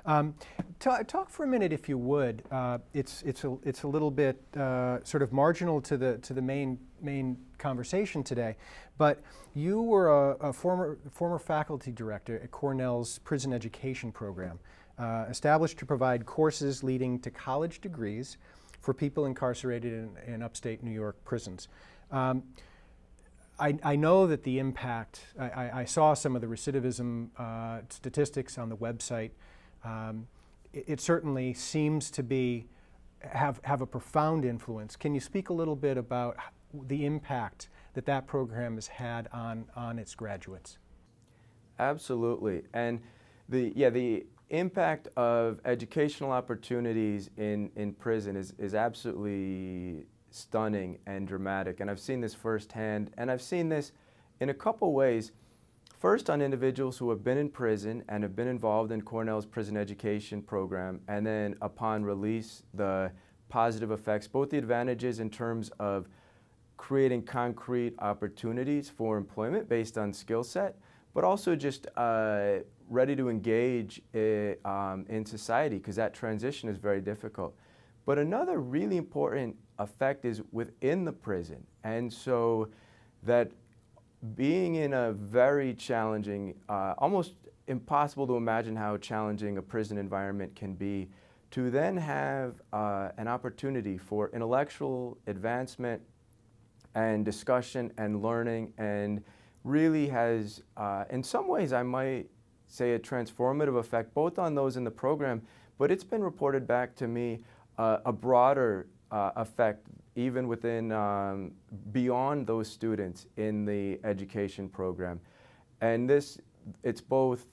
Talk for a minute, if you would. It's a little bit sort of marginal to the main conversation today, but you were a former faculty director at Cornell's prison education program, established to provide courses leading to college degrees for people incarcerated in upstate New York prisons. I know that the impact, I saw some of the recidivism statistics on the website. It certainly seems to have a profound influence. Can you speak a little bit about the impact that program has had on its graduates? Absolutely. And the impact of educational opportunities in prison is absolutely stunning and dramatic. And I've seen this firsthand, and I've seen this in a couple ways. First, on individuals who have been in prison and have been involved in Cornell's prison education program, and then upon release, the positive effects, both the advantages in terms of creating concrete opportunities for employment based on skill set, but also just ready to engage in society, because that transition is very difficult. But another really important effect is within the prison. And so that being in a very challenging, almost impossible to imagine how challenging a prison environment can be, to then have an opportunity for intellectual advancement and discussion and learning, and really has, in some ways, I might say, a transformative effect both on those in the program, but it's been reported back to me a broader effect even within, beyond those students in the education program. And it's both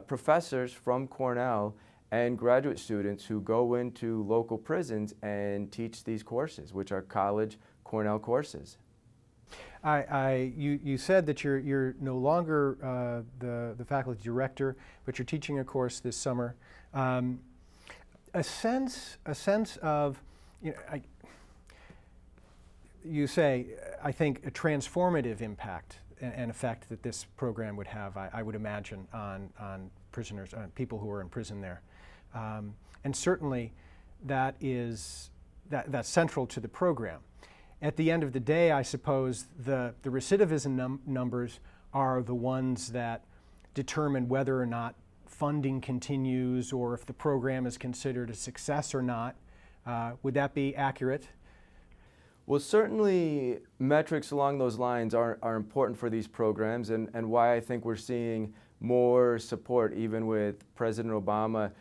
professors from Cornell and graduate students who go into local prisons and teach these courses, which are college Cornell courses. You said that you're no longer the faculty director, but you're teaching a course this summer. A sense of, you say, I think, a transformative impact and effect that this program would have, I would imagine, on prisoners, on people who are in prison there. And certainly that's central to the program. At the end of the day, I suppose the recidivism numbers are the ones that determine whether or not funding continues or if the program is considered a success or not. Would that be accurate? Well, certainly metrics along those lines are important for these programs, and why I think we're seeing more support, even with President Obama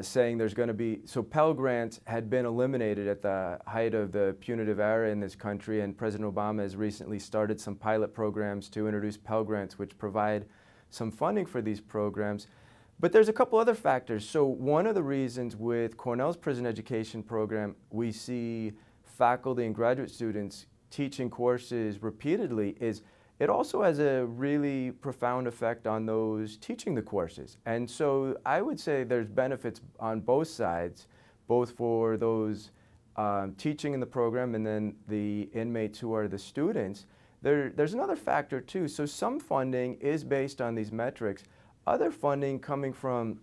saying there's going to be, so Pell Grants had been eliminated at the height of the punitive era in this country, and President Obama has recently started some pilot programs to introduce Pell Grants, which provide some funding for these programs. But there's a couple other factors. So one of the reasons with Cornell's prison education program, we see faculty and graduate students teaching courses repeatedly is it also has a really profound effect on those teaching the courses. And so I would say there's benefits on both sides, both for those teaching in the program and then the inmates who are the students. There's another factor too. So some funding is based on these metrics. Other funding coming from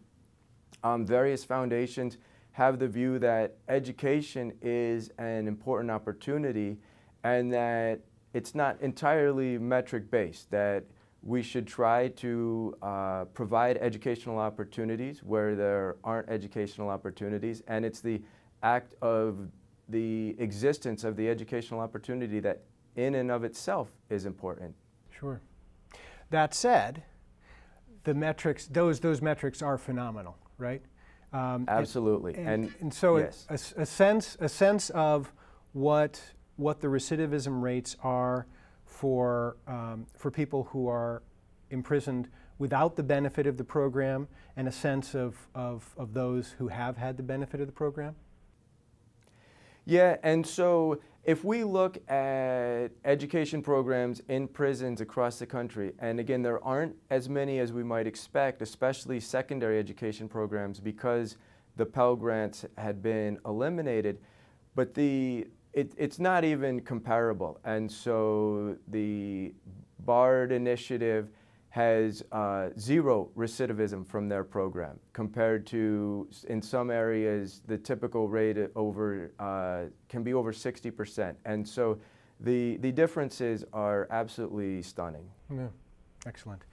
various foundations have the view that education is an important opportunity and that it's not entirely metric-based, that we should try to provide educational opportunities where there aren't educational opportunities, and it's the act of the existence of the educational opportunity that in and of itself is important. Sure. That said, the metrics, those metrics are phenomenal, right? Absolutely. And so yes. a sense of what the recidivism rates are for people who are imprisoned without the benefit of the program, and a sense of those who have had the benefit of the program? Yeah, and so if we look at education programs in prisons across the country, and again, there aren't as many as we might expect, especially secondary education programs, because the Pell Grants had been eliminated, but it's not even comparable. And so the BARD initiative has zero recidivism from their program, compared to, in some areas, the typical rate can be over 60%. And so the differences are absolutely stunning. Yeah, excellent.